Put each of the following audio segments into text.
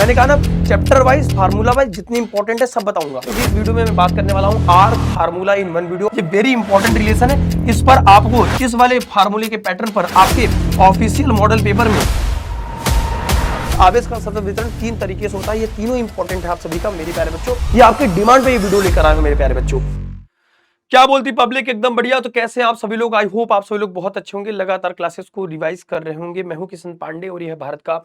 मैंने कहा ना चैप्टर वाइज फार्मूला वाइज जितनी इंपॉर्टेंट है सब बताऊंगा। तो इस वीडियो में मैं बात करने वाला हूँ our formula in one video. ये वेरी इंपॉर्टेंट रिलेशन है। इस पर आपको इस वाले फार्मूले के पैटर्न पर आपके ऑफिशियल मॉडल पेपर में आवेश का सतत वितरण 3 तरीके से होता है। ये तीनों इंपॉर्टेंट है आप सभी का मेरे प्यारे बच्चों। ये आपके डिमांड पे ये वीडियो लेकर आए मेरे प्यारे बच्चों। क्या बोलती पब्लिक? एकदम बढ़िया। तो कैसे हैं आप सभी लोग? आई होप आप सभी लोग बहुत अच्छे होंगे, लगातार क्लासेस को रिवाइज कर रहे होंगे। मैं हूं किशन पांडे और यह है भारत का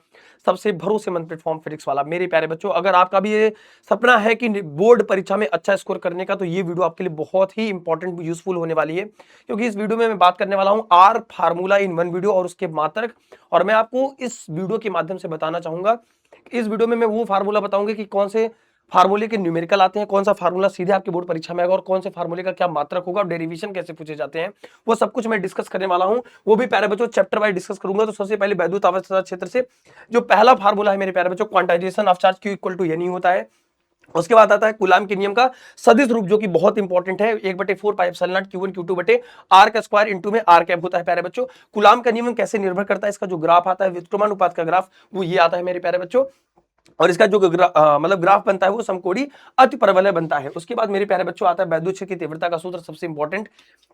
सबसे भरोसेमंद प्लेटफॉर्म फिजिक्स वाला। मेरे प्यारे बच्चों, अगर आपका भी ये सपना है कि बोर्ड परीक्षा में अच्छा स्कोर करने का, तो ये वीडियो आपके लिए बहुत ही इंपॉर्टेंट यूजफुल होने वाली है, क्योंकि इस वीडियो में मैं बात करने वाला हूँ our formula in one video और उसके मात्रक। और मैं आपको इस वीडियो के माध्यम से बताना चाहूंगा, इस वीडियो में मैं वो फार्मूला बताऊंगा कि कौन से फार्मूले के न्यूमेरिकल आते हैं, कौन सा फार्मूला सीधे आपके बोर्ड परीक्षा में आएगा और कौन से फार्मूले का क्या मात्रक होगा और डेरिवेशन कैसे पूछे जाते हैं, वो सब कुछ मैं डिस्कस करने वाला हूं। वो भी प्यारे बच्चों चैप्टर वाइज डिस्कस करूंगा। तो सबसे पहले वैद्युत आवर्त क्षेत्र से जो पहला फार्मूला है मेरे प्यारे बच्चों, quantisation of charge Q equal to n होता है। उसके बाद आता है कूलाम के नियम का सदिश रूप, जो कि बहुत इंपॉर्टेंट है, 1/4 pi epsilon not Q1 Q2 बटे आर का स्क्वायर इंटू में आर कैप होता है प्यारे बच्चों। कूलाम का नियम कैसे निर्भर करता है, इसका जो ग्राफ आता है व्युत्क्रमानुपात का ग्राफ, वो ये आता है मेरे प्यारे बच्चों। और इसका जो मतलब ग्राफ बनता है वो समकोणीय अतिपरवलय बनता है। उसके बाद मेरे प्यारे बच्चों आता है वैद्युत क्षेत्र की तीव्रता का सूत्र, सबसे इंपॉर्टेंट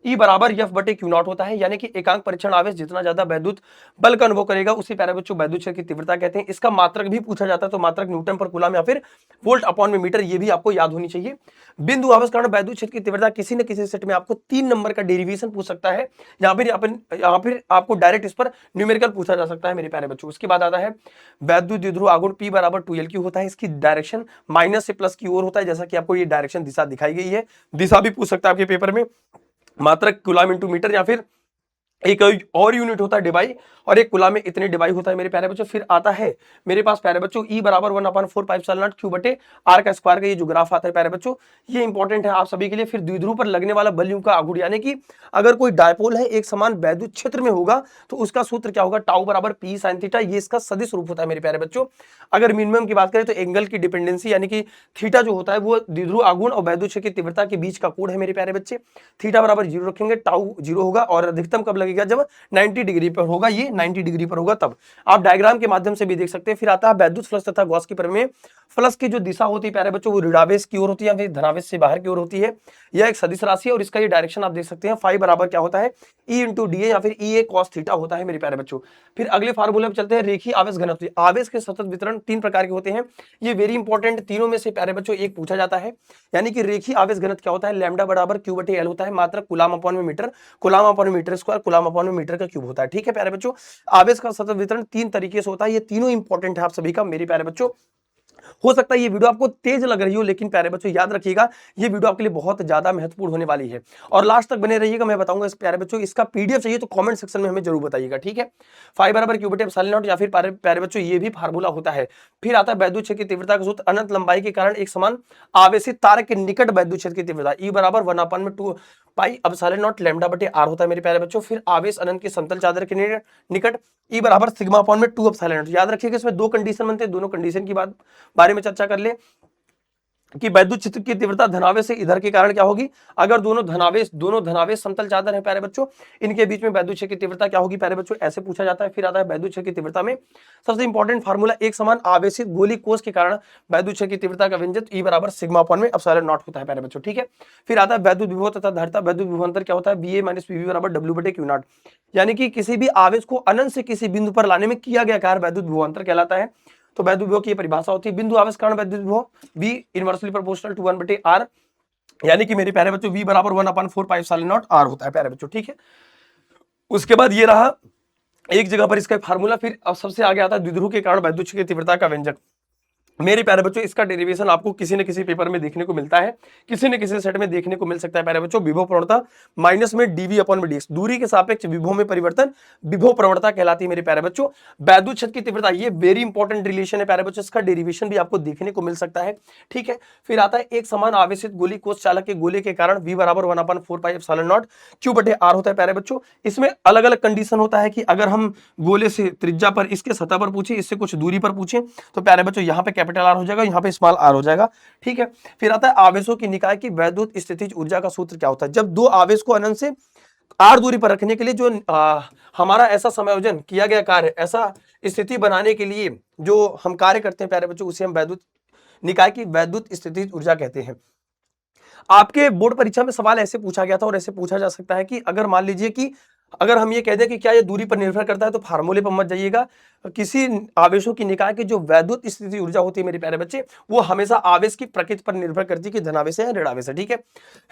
E बराबर F बटे Q नॉट होता है। यानी कि एकांक परीक्षण आवेश जितना ज्यादा वैद्युत बल का अनुभव करेगा उसी प्यारे बच्चों वैद्युत क्षेत्र की तीव्रता कहते हैं। इसका मात्रक भी पूछा जाता है, तो मात्रक न्यूटन पर कूलम या फिर वोल्ट अपॉन में मीटर, ये भी आपको याद होनी चाहिए। बिंदु आवेश कारण वैद्युत क्षेत्र की तीव्रता किसी न किसी सेट में आपको 3 नंबर का डेरिवेशन पूछ सकता है, या फिर आपको डायरेक्ट इस पर न्यूमेरिकल पूछा जा सकता है मेरे प्यारे बच्चों। उसके बाद आता है वैद्युत द्विध्रुव आघूर्ण P बराबर 2L होता है। इसकी डायरेक्शन माइनस से प्लस की ओर होता है, जैसा कि आपको ये डायरेक्शन दिशा दिखाई गई है। दिशा भी पूछ सकता है आपके पेपर में। मात्रक कूलम इंटू मीटर, या फिर एक और यूनिट होता है डिवाई, और एक कूलम में इतने डिवाई होता है मेरे प्यारे बच्चों। फिर आता है मेरे पास प्यारे बच्चों E बराबर 1/4 पाई एप्सिलॉन नॉट Q बटे R का स्क्वायर का ये जो ग्राफ आता है प्यारे बच्चों, ये इंपॉर्टेंट है आप सभी के लिए। फिर द्विध्रुव पर लगने वाला बलयुं का आघूर्ण, यानी कि अगर कोई डायपोल है एक समान वैद्युत क्षेत्र में होगा तो उसका सूत्र क्या होगा, टाउ बराबर P sin थीटा। ये इसका सदिश रूप होता है मेरे प्यारे बच्चों। अगर मिनिमम की बात करें तो एंगल की डिपेंडेंसी, यानी कि थीटा जो होता है वो द्विध्रुव आघूर्ण और वैद्युत क्षेत्र की तीव्रता के बीच का कोण है मेरे प्यारे बच्चे। थीटा बराबर 0 रखेंगे, टाउ 0 होगा, और अधिकतम कब लगेगा, जब 90 डिग्री पर होगा, ये 90 डिग्री पर होगा तब। आप डायग्राम के माध्यम से भी देख सकते हैं। फिर आता है वैद्युत फ्लक्स तथा गॉस की प्रमेय। फ्लक्स की जो दिशा होती है प्यारे बच्चों वो ऋणावेश की ओर होती है या फिर धनावेश से बाहर की ओर होती है। यह एक सदिश राशि है और इसका ये डायरेक्शन आप देख सकते हैं। फाई बराबर क्या होता है, E इंटू डी या फिर E A cos थीटा होता है मेरे प्यारे बच्चों। फिर अगले फार्मूले पे चलते हैं, रेखीय आवेश घनत्व। आवेश के सतत वितरण 3 प्रकार के होते हैं, ये वेरी इंपॉर्टेंट। तीनों में से प्यारे बच्चों एक पूछा जाता है, यानी कि रेखीय आवेश घनत्व क्या होता है, लैम्डा बराबर Q बटे L होता है। मात्रक कूलम अपॉन में मीटर, कूलम अपॉन में मीटर स्क्वायर, कूलम अपॉन में मीटर का क्यूब होता है। ठीक है प्यारे बच्चों, आवेश का सतत वितरण 3 तरीके से होता है। ये तीनों इंपॉर्टेंट है आप सभी का मेरे प्यारे बच्चों। हो सकता है ये वीडियो आपको तेज लग रही हो, लेकिन प्यारे बच्चों याद रखिएगा ये वीडियो आपके लिए बहुत ज्यादा महत्वपूर्ण होने वाली है, और लास्ट तक बने रहिएगा। मैं बताऊंगा इस प्यारे बच्चों, इसका पीडीएफ चाहिए तो कमेंट सेक्शन में हमें जरूर बताइएगा, ठीक है। फाई बराबर Q बटे एप्सिलॉन नॉट, या फिर प्यारे बच्चों ये भी फार्मूला होता है। फिर आता है वैद्युत क्षेत्र की तीव्रता का सूत्र, अनंत लंबाई के कारण एक समान आवेशित तार के निकट वैद्युत क्षेत्र की तीव्रता E बराबर 1/2 पाई एप्सिलॉन नॉट लैम्डा बटे R होता है मेरे प्यारे बच्चों। फिर आवेश अनंत के समतल चादर के निकट E बराबर सिग्मा अपॉन में 2 एप्सिलॉन नॉट। याद रखिएगा इसमें 2 कंडीशन बनते हैं, दोनों कंडीशन की बारे में चर्चा कर ले कि वैद्युत क्षेत्र की तीव्रता धनावेश से इधर के कारण क्या होगी। अगर दोनों धनावेश समतल चादर है प्यारे बच्चों, इनके बीच में वैद्युत क्षेत्र की तीव्रता क्या होगी प्यारे बच्चों, ऐसे पूछा जाता है। फिर आता है वैद्युत क्षेत्र की तीव्रता में सबसे इंपॉर्टेंट फार्मूला, एक समान आवेशित गोली कोष के कारण वैद्युत क्षेत्र की तीव्रता का व्यंजक E बराबर सिग्मा अपॉन में एप्सिलॉन नॉट होता है प्यारे बच्चों, ठीक है। फिर आता है वैद्युत विभव तथा धारिता। वैद्युत विभवांतर क्या होता है, VA माइनस PV बराबर W बटे Q नॉट। यानी कि किसी भी आवेश को अनंत से किसी बिंदु पर लाने में किया गया कार्य वैद्युत विभवांतर कहलाता है। तो वैद्युत विभव की परिभाषा होती है, बिंदु आवेश कारण वैद्युत विभव V इनवर्सली प्रोपोर्शनल टू 1 बटे R, यानी कि मेरे प्यारे बच्चों V बराबर 1/4 पाई एप्सिलॉन नॉट R होता है प्यारे बच्चों, ठीक है। उसके बाद ये रहा एक जगह पर इसका फार्मूला। फिर अब सबसे आगे आता है द्विध्रुव के कारण वैद्युत क्षेत्र की तीव्रता का व्यंजक। मेरे प्यारे बच्चों इसका डेरिवेशन आपको किसी न किसी पेपर में देखने को मिलता है, किसी न किसी सेट में देखने को मिल सकता है प्यारे बच्चों। विभव प्रवणता माइनस में dV अपॉन में dx, दूरी के सापेक्ष विभव में परिवर्तन विभव प्रवणता कहलाती है मेरे प्यारे बच्चों। वैद्युत क्षेत्र की तीव्रता ये वेरी इंपॉर्टेंट रिलेशन है प्यारे बच्चों, इसका डेरिवेशन भी आपको देखने को मिल सकता है, ठीक है। फिर आता है एक समान आवेशित गोली कोष चालक के गोले के कारण V बराबर 1/4 पाई एप्सिलॉन नॉट Q बटे R होता है प्यारे बच्चों। इसमें अलग अलग कंडीशन होता है कि अगर हम गोले से त्रिज्या पर इसके सतह पर पूछे, इससे कुछ दूरी पर पूछे, तो प्यारे बच्चों यहाँ पे कैपिटल R हो जाएगा, यहाँ पे स्मॉल r हो जाएगा, ठीक है। फिर आता है आवेशों की निकाय की वैद्युत स्थितिज ऊर्जा का सूत्र क्या होता है। जब दो आवेश को अनंत से r दूरी पर रखने के लिए जो हमारा ऐसा समायोजन किया गया कार्य, ऐसा स्थिति बनाने के लिए जो हम कार्य करते हैं प्यारे बच्चों, उसे हम वैद्युत निकाय की वैद्युत स्थितिज ऊर्जा कहते हैं। आपके बोर्ड परीक्षा में सवाल ऐसे पूछा गया था और ऐसे पूछा जा सकता है कि अगर मान लीजिए कि अगर हम ये कह दें कि क्या ये दूरी पर निर्भर करता है, तो फार्मूले पर मत जाइएगा। किसी आवेशों की निकाय की जो वैद्युत स्थिति ऊर्जा होती है मेरे प्यारे बच्चे, वो हमेशा आवेश की प्रकृति पर निर्भर करती है कि धनावेश है या ऋणावेश है। ठीक है।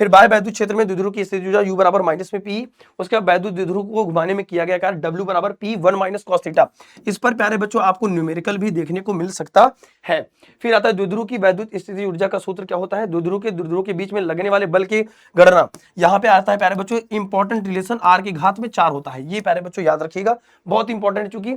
फिर बाह्य वैद्युत क्षेत्र में द्विध्रुव की स्थिति ऊर्जा U बराबर माइनस में पी, उसके बाद वैद्युत द्विध्रुव को घुमाने में किया गया कार्य W बराबर P1 माइनस कॉस थीटा। इस पर प्यारे बच्चों आपको न्यूमेरिकल भी देखने को मिल सकता है। फिर आता है द्विध्रुव की वैद्युत स्थिति ऊर्जा का सूत्र क्या होता है, द्विध्रुव के बीच में लगने वाले बल की गणना। यहाँ पे आता है प्यारे बच्चों इंपॉर्टेंट रिलेशन R की घात में 4 होता है। ये प्यारे बच्चों याद रखिएगा, बहुत इंपॉर्टेंट, चूंकि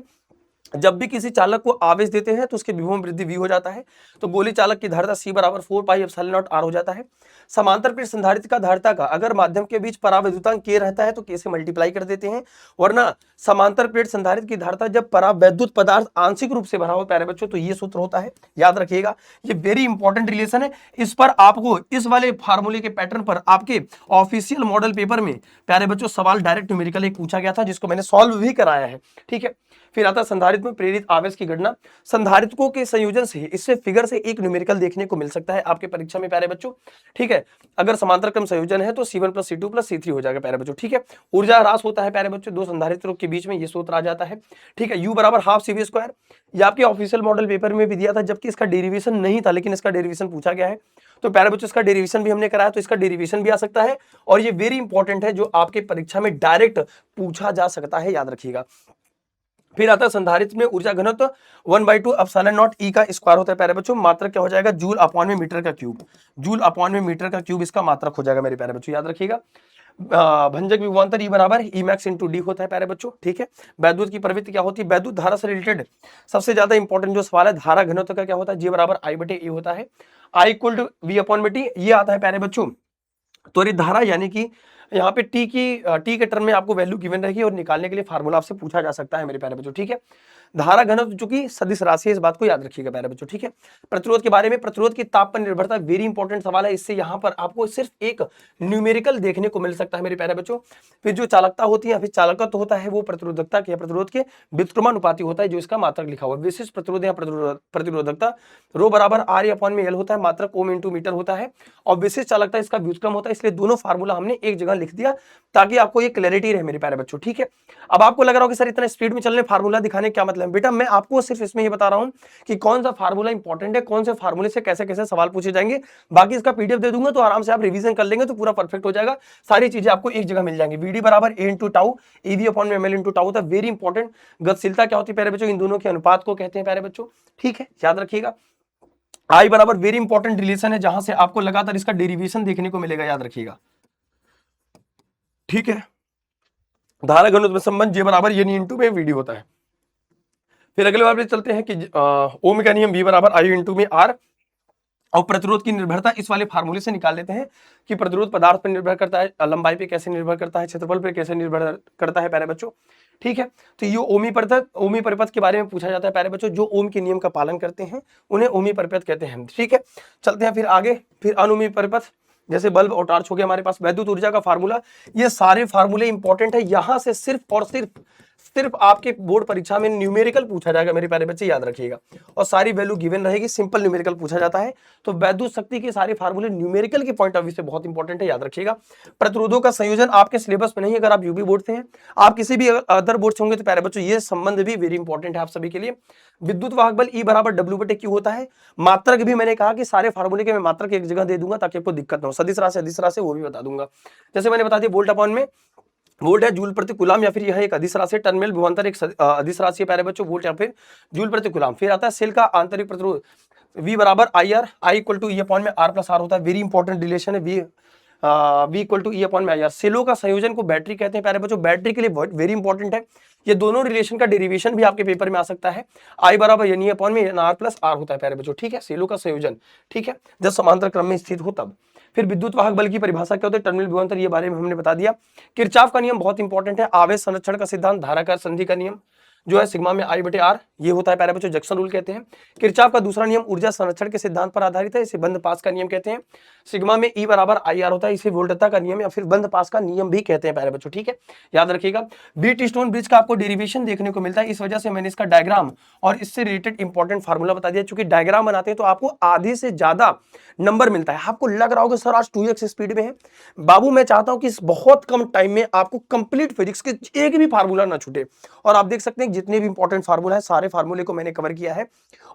जब भी किसी चालक को आवेश देते हैं तो उसके विभव में वृद्धि v हो जाता है। तो गोली चालक की धारिता C बराबर 4 पाई एप्सिलॉन नॉट R हो जाता है। समांतर प्लेट संधारित्र का धारिता का अगर माध्यम के बीच परावैद्युतांक K रहता है तो K से मल्टीप्लाई कर देते हैं, वरना समांतर प्लेट संधारित्र की धारिता जब परावैद्युत पदार्थ आंशिक रूप से भरा हो प्यारे बच्चों, तो ये सूत्र होता है, याद रखिएगा। ये वेरी इंपॉर्टेंट रिलेशन है। इस पर आपको इस वाले फार्मूले के पैटर्न पर आपके ऑफिशियल मॉडल पेपर में प्यारे बच्चों सवाल डायरेक्ट न्यूमेरिकल एक पूछा गया था, जिसको मैंने सॉल्व भी कराया है। ठीक है। फिर आता है संधारित्र में प्रेरित आवेश की गणना। संधारित्रों के संयोजन से इससे फिगर से एक न्यूमेरिकल देखने को मिल सकता है आपके परीक्षा में प्यारे बच्चों। ठीक है। अगर समांतर क्रम संयोजन है तो C1 plus C2 plus C3 हो जाएगा प्यारे बच्चों। ठीक है। ऊर्जा ह्रास होता है प्यारे बच्चों दो संधारित्रों के बीच में, ये सूत्र आ जाता है। ठीक है। U बराबर हाफ CV स्क्वायर, ये आपके ऑफिशियल मॉडल पेपर में भी दिया था, जबकि इसका डेरिवेशन नहीं था, लेकिन इसका डेरिवेशन पूछा गया है। तो प्यारे बच्चों इसका डेरिवेशन भी हमने कराया, तो इसका डेरिवेशन भी आ सकता है। और ये वेरी इंपॉर्टेंट है, जो आपके परीक्षा में डायरेक्ट पूछा जा सकता है, याद रखिएगा। फिर आता है संधारित्र में ऊर्जा घनत्व 1/2 एप्सिलॉन नॉट E का स्क्वायर होता है प्यारे बच्चों। मात्रक क्या हो जाएगा, जूल अपॉन में मीटर का क्यूब। जूल अपॉन में मीटर का क्यूब इसका मात्रक हो जाएगा मेरे प्यारे बच्चों, याद रखिएगा। भंजक विभवांतर E बराबर E मैक्स इंटू डी होता है प्यारे बच्चों। ठीक है। वैद्युत की प्रवृत्ति क्या होती है, वैद्युत धारा से रिलेटेड सबसे ज्यादा इंपॉर्टेंट जो सवाल है, धारा घनत्व का क्या होता है, G बराबर I बटे E होता है। I equal to V upon में T, ये आता है प्यारे बच्चों त्वरित धारा, यानी कि यहाँ पे टी के टर्म में आपको वैल्यू गिवन रहेगी और निकालने के लिए फार्मूला आपसे पूछा जा सकता है मेरे प्यारे बच्चों। ठीक है। धारा घनत्व चूंकि सदिश राशि है, इस बात को याद रखिएगा प्यारे बच्चों। ठीक है। प्रतिरोध के बारे में, प्रतिरोध की ताप पर निर्भरता वेरी इंपॉर्टेंट सवाल है, इससे यहाँ पर आपको सिर्फ एक न्यूमेरिकल देखने को मिल सकता है मेरे प्यारे बच्चों। फिर जो चालकता होती है, फिर चालकत्व होता है, वो प्रतिरोधकता के प्रतिरोध के व्युत्क्रमानुपाती होता है, जो इसका मात्रक लिखा हुआ है। विशिष्ट प्रतिरोध या प्रतिरोधकता रो बराबर R अपॉन में L होता है, मात्रक ओम इंटू मीटर होता है, और विशिष्ट चालकता इसका व्युत्क्रम होता है। इसलिए दोनों फार्मूला हमने एक जगह लिख दिया ताकि आपको ये क्लैरिटी रहे मेरे प्यारे बच्चों। ठीक है। अब आपको लग रहा हो कि सर इतना स्पीड में चलने फार्मूला दिखाने क्या मतलब है, बेटा मैं आपको सिर्फ इसमें ये बता रहा हूं कि कौन सा फार्मूला इंपॉर्टेंट है, कौन से फार्मूले से कैसे कैसे सवाल पूछे जाएंगे। बाकी इसका पीडीएफ दे दूंगा, तो आराम से आप रिवीजन कर लेंगे तो पूरा परफेक्ट हो जाएगा। सारी चीजें आपको एक जगह मिल जाएंगी। वीडी बराबर ए इंटू टाउ, ईवी अपॉन में एमएल इंटू टाउ होता है। Very important. गतिशीलता क्या होती है प्यारे बच्चों, इन दोनों के अनुपात को कहते हैं प्यारे बच्चों। ठीक है, याद रखिएगा। आई बराबर वेरी इंपॉर्टेंट रिलेशन है, जहां से आपको लगातार इसका डेरिवेशन देखने को मिलेगा, याद रखिएगा। ठीक है। धारा घनत्व संबंध जे बराबर ये इंटू में वीडी होता है। फिर अगले बार पे चलते हैं कि ओम का नियम V बराबर I इंटू में R, और प्रतिरोध की निर्भरता इस वाले फार्मूले से निकाल लेते हैं कि प्रतिरोध पदार्थ पर निर्भर करता है, लंबाई पे कैसे निर्भर करता है, क्षेत्रफल पे कैसे निर्भर करता है प्यारे बच्चों। ठीक है। तो ये ओमी परिपथ के बारे में पूछा जाता है प्यारे बच्चों। जो ओम के नियम का पालन करते हैं उन्हें ओमी परिपथ कहते हैं। ठीक है। चलते हैं फिर आगे। फिर अनोमी परिपथ, जैसे बल्ब और टार्च हो गया हमारे पास। वैद्युत ऊर्जा का फार्मूला, ये सारे फार्मूले इंपॉर्टेंट है। यहां से सिर्फ और सिर्फ आपके बोर्ड परीक्षा में न्यूमेरिकल पूछा जाएगा मेरे प्यारे बच्चे, याद रखिएगा। और सारी वैल्यू गिवन रहेगी, सिंपल न्यूमेरिकल पूछा जाता है। तो वैद्युत शक्ति के सारे फार्मूले न्यूमेरिकल के पॉइंट ऑफ व्यू से बहुत इंपॉर्टेंट है, याद रखिएगा। प्रतिरोधों का संयोजन आपके सिलेबस में नहीं है, अगर आप यूपी बोर्ड से हैं, आप किसी भी अदर बोर्ड से होंगे तो प्यारे बच्चों ये संबंध भी वेरी इंपॉर्टेंट है आप सभी के लिए। विद्युत वाहक बल E बराबर W बटे Q होता है। मात्रक भी मैंने कहा कि सारे फार्मूले के मैं मात्रक एक जगह दे दूंगा ताकि आपको दिक्कत ना हो। सदिश राशि वो भी बता दूंगा। जैसे मैंने बता दिया वोल्ट अपॉन में वोल्ट है जूल प्रति कूलम, या फिर यह एक अदिश राशि, टर्मिनल विभवांतर एक अदिश राशि है प्यारे बच्चों, वोल्ट या फिर जूल प्रति कूलम। फिर आता है सेल का आंतरिक प्रतिरोध V बराबर IR, I equal to E upon में R प्लस R होता है। वेरी इंपॉर्टेंट रिलेशन है V equal to E upon में IR। सेलों का संयोजन को बैटरी कहते हैं प्यारे बच्चों, बैटरी के लिए वेरी इंपॉर्टेंट है। ये दोनों रिलेशन का डेरिवेशन भी आपके पेपर में आ सकता है। I बराबर यानी अपॉन में R प्लस R होता है प्यारे बच्चों। ठीक है। सेलों का संयोजन, ठीक है, जब समांतर क्रम में स्थित हो तब। फिर विद्युत वाहक बल की परिभाषा क्या होती है, टर्मिनल विभवांतर, ये बारे में हमने बता दिया। किरचॉफ का नियम बहुत इंपॉर्टेंट है। आवेश संरक्षण का सिद्धांत, धाराकार संधि का नियम, जो है सिग्मा में आई बटे आर, ये होता है प्यारे बच्चों जक्सन रूल कहते हैं। किरचॉफ का दूसरा नियम ऊर्जा संरक्षण के सिद्धांत पर आधारित है, इसे बंद पास का नियम कहते हैं। सिग्मा में ई बराबर आई आर होता है, इसे वोल्टता का नियम या फिर बंद पास का नियम भी कहते हैं प्यारे बच्चों, ठीक है, याद रखिएगा। बीट स्टोन ब्रिज का आपको डेरिवेशन देखने को मिलता है, इस वजह से मैंने इसका डायग्राम और इससे रिलेटेड इंपॉर्टेंट फार्मूला बता दिया। चूंकि डायग्राम बनाते हैं तो आपको आधे से ज्यादा नंबर मिलता है। आपको लग रहा होगा सर आज 2x स्पीड में है, बाबू मैं चाहता हूं कि इस बहुत कम टाइम में आपको कंप्लीट फिजिक्स के एक भी फार्मूला ना छूटे। और आप देख सकते हैं जितने भी इंपॉर्टेंट फार्मूला है सारे फार्मूले को मैंने कवर किया है,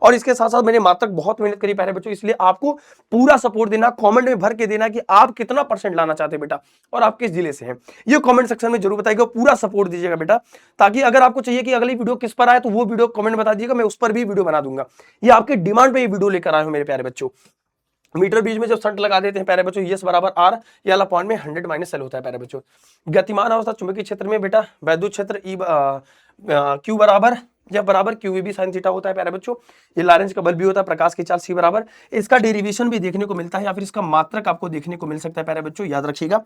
और इसके साथ साथ मैंने मात्र बहुत मेहनत करी प्यारे बच्चों, इसलिए आपको पूरा सपोर्ट देना, कमेंट में भर के देना कि आप कितना परसेंट लाना चाहते हैं बेटा और आप किस जिले से हैं, ये कमेंट सेक्शन में जरूर बताइएगा, पूरा सपोर्ट दीजिएगा बेटा। ताकि अगर आपको चाहिए कि अगली वीडियो किस पर आए तो वो वीडियो कमेंट बता दीजिएगा, मैं उस पर भी वीडियो बना दूंगा। ये आपके डिमांड पे ये वीडियो लेकर आए हो मेरे प्यारे बच्चों। मीटर बीच में जब संट लगा देते हैं प्यारे बच्चों, यस बराबर आर, ये वाला पॉइंट में 100 माइनस एल होता है प्यारे बच्चों। गतिमान अवस्था चुंबकीय क्षेत्र में बेटा वैद्युत क्षेत्र ई क्यू बराबर या बराबर क्यू भी साइन थीटा होता है प्यारे बच्चों। ये लॉरेंज का बल भी होता है, प्रकाश की चाल सी बराबर, इसका डेरिवेशन भी देखने को मिलता है या फिर इसका मात्रक आपको देखने को मिल सकता है प्यारे बच्चों, याद रखिएगा।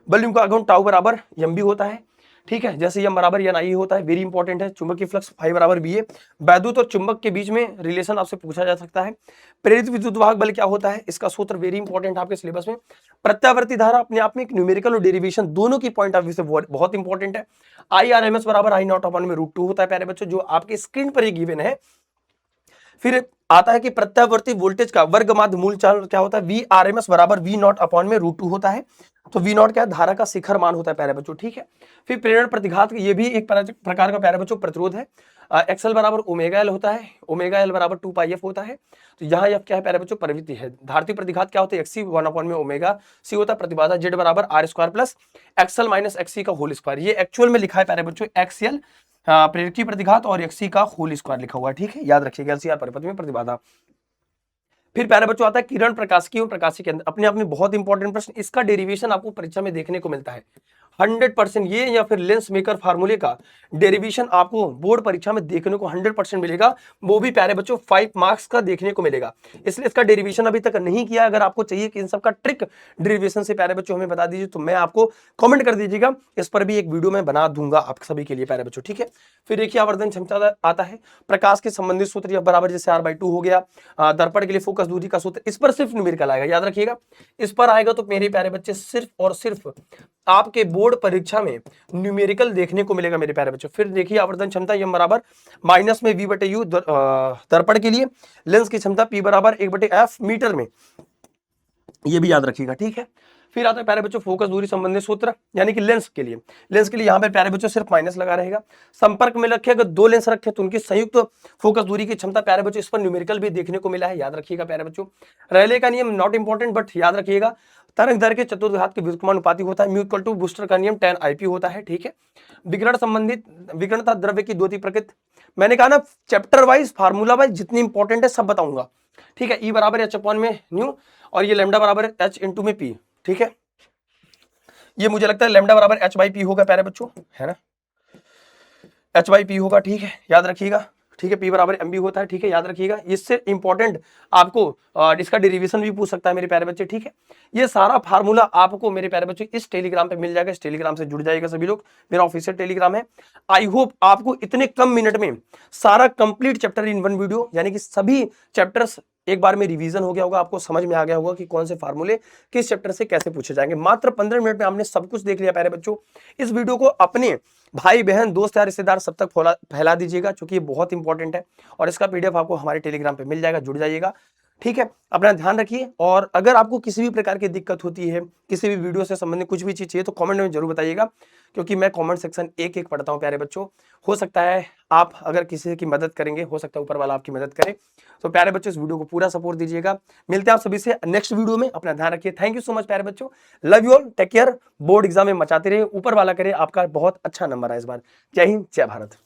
वॉल्यूम का आघूर्ण टाउ बराबर एम भी होता है, ठीक है, जैसे एम बराबर एन आई होता है, वेरी इंपॉर्टेंट है। चुंबकीय फ्लक्स फाई बराबर बी ए, वैद्युत और चुंबक के बीच में रिलेशन आपसे पूछा जा सकता है। प्रेरित विद्युत वाहक बल क्या होता है, इसका सूत्र वेरी इंपॉर्टेंट आपके सिलेबस में। प्रत्यावर्ती धारा अपने आप में एक न्यूमेरिकल और डेरिवेशन दोनों की पॉइंट ऑफ व्यू से बहुत इंपॉर्टेंट है। आई आर एम एस बराबर आई नॉट अपॉन में √2 होता है प्यारे बच्चों, जो आपके स्क्रीन पर ये गिवन है। फिर आता है कि प्रत्यावर्ती वोल्टेज का वर्ग माध्य मूल चाल क्या होता है, वी आर एम एस बराबर वी नॉट अपॉन में √2 होता है। तो वी नॉट क्या है, धारा का शिखर मान होता है प्यारे बच्चों, ठीक है। फिर प्रेरण प्रतिघात, ये भी एक प्रकार का प्यारे बच्चों प्रतिरोध है। एक्सएल बराबर ओमेगा एल होता है, ओमेगा एल बराबर 2 पाई एफ होता है। तो यहाँ एफ क्या है प्यारे बच्चों, प्रवृत्ति है। धारतीय प्रतिघात क्या होता है, एक्सी 1 अपॉन में ओमेगा सी होता है। प्रतिबाधा जेड बराबर R square plus XL minus XC का होल स्क्वायर, ये एक्चुअल में लिखा है प्यारे बच्चों एक्सएल प्रेरकीय प्रतिघात और एक्सी का होल स्क्वायर लिखा हुआ है, ठीक है, याद रखिएगा एलसीआर परिपथ में प्रतिबाधा। फिर प्यारे बच्चों आता है किरण प्रकाशिकी और प्रकाशिकी के अंदर, अपने आप में बहुत इंपॉर्टेंट प्रश्न, इसका डेरिवेशन आपको परीक्षा में देखने को मिलता है 100%। ये या फिर लेंस मेकर फार्मूले का डेरिवेशन आपको बोर्ड परीक्षा में देखने को 100% मिलेगा, वो भी प्यारे बच्चों 5 मार्क्स का देखने को मिलेगा। इसलिए इसका डेरिवेशन अभी तक नहीं किया। अगर आपको चाहिए कि इन सब का ट्रिक डेरिवेशन से प्यारे बच्चों हमें बता दीजिए, तो मैं आपको कमेंट कर दीजिएगा, इस पर भी एक वीडियो में बना दूंगा आप सभी के लिए प्यारे बच्चों, ठीक है। फिर देखिए आवर्धन क्षमता आता है, प्रकाश के संबंधित सूत्र या बराबर जैसे r/2 हो गया। दर्पण के लिए फोकस दूरी का सूत्र, इस पर सिर्फ न्यूमेरिकल आएगा, याद रखिएगा। इस पर आएगा तो मेरे प्यारे बच्चे सिर्फ और सिर्फ आपके बोर्ड परीक्षा में न्यूमेरिकल देखने को मिलेगा मेरे प्यारे बच्चों। फिर देखिए आवर्धन क्षमता एम बराबर माइनस में v/u दर्पण के लिए, लेंस की क्षमता p बराबर 1/f मीटर में, ये भी याद रखिएगा, ठीक है। फिर आता है प्यारे बच्चों फोकस दूरी संबंधी सूत्र, यानी कि लेंस के लिए यहाँ पे प्यारे बच्चों सिर्फ माइनस लगा रहेगा। संपर्क में रखे अगर 2 लेंस रखे तो उनकी संयुक्त फोकस दूरी की क्षमता प्यारे बच्चों, इस पर न्यूमेरिकल भी देखने को मिला है, याद रखिएगा प्यारे बच्चों। रेले का नियम नॉट इंपॉर्टेंट बट याद रखिएगा, तरंग दैर्घ्य के चतुर्भुज के व्युत्क्रमानुपाती होता है, म्यू इक्वल टू बूस्टर का नियम tan IP होता है, ठीक है। विकिरण संबंधित विकिरणता द्रव्य की द्योति प्रकृति, मैंने कहा ना चैप्टर वाइज फार्मूला वाइज जितनी इंपॉर्टेंट है सब बताऊंगा, ठीक है। ई बराबर एच अपॉन में न्यू और ये लैम्डा बराबर एच इंटू में पी, ठीक है। ये मुझे लगता है लैम्डा बराबर h/p होगा प्यारे बच्चों, है ना, h/p होगा, ठीक है, याद रखिएगा, ठीक है। p बराबर mb होता है, ठीक है, याद रखिएगा। इससे इंपॉर्टेंट आपको इसका डेरिवेशन भी पूछ सकता है मेरे प्यारे बच्चे, ठीक है। ये सारा फार्मूला आपको मेरे प्यारे बच्चे इस टेलीग्राम पे मिल जाएगा, इस टेलीग्राम से जुड़ जाएगा सभी लोग, मेरा ऑफिशियल टेलीग्राम है। आई होप आपको इतने कम मिनट में सारा कंप्लीट चैप्टर इन 1 वीडियो, यानी कि सभी चैप्टर्स एक बार में रिवीजन हो गया होगा, आपको समझ में आ गया होगा कि कौन से फार्मूले किस चैप्टर से कैसे पूछे जाएंगे। मात्र 15 मिनट में आपने सब कुछ देख लिया प्यारे बच्चों। इस वीडियो को अपने भाई बहन दोस्त या रिश्तेदार सब तक फैला दीजिएगा, क्योंकि ये बहुत इंपॉर्टेंट है और इसका PDF आपको हमारे टेलीग्राम पे मिल जाएगा, जुड़ जाइएगा, ठीक है। अपना ध्यान रखिए, और अगर आपको किसी भी प्रकार की दिक्कत होती है, किसी भी वीडियो से संबंधित कुछ भी चीज चाहिए तो कमेंट में जरूर बताइएगा, क्योंकि मैं कमेंट सेक्शन एक एक पढ़ता हूँ प्यारे बच्चों। हो सकता है आप अगर किसी की मदद करेंगे, हो सकता है ऊपर वाला आपकी मदद करे। तो प्यारे बच्चों इस वीडियो को पूरा सपोर्ट दीजिएगा। मिलते हैं आप सभी से नेक्स्ट वीडियो में, अपना ध्यान रखिए। थैंक यू सो मच प्यारे बच्चों, love you all, take care. Board exam में मचाते रहिए, ऊपर वाला करे आपका बहुत अच्छा नंबर है इस बार। जय हिंद, जय भारत।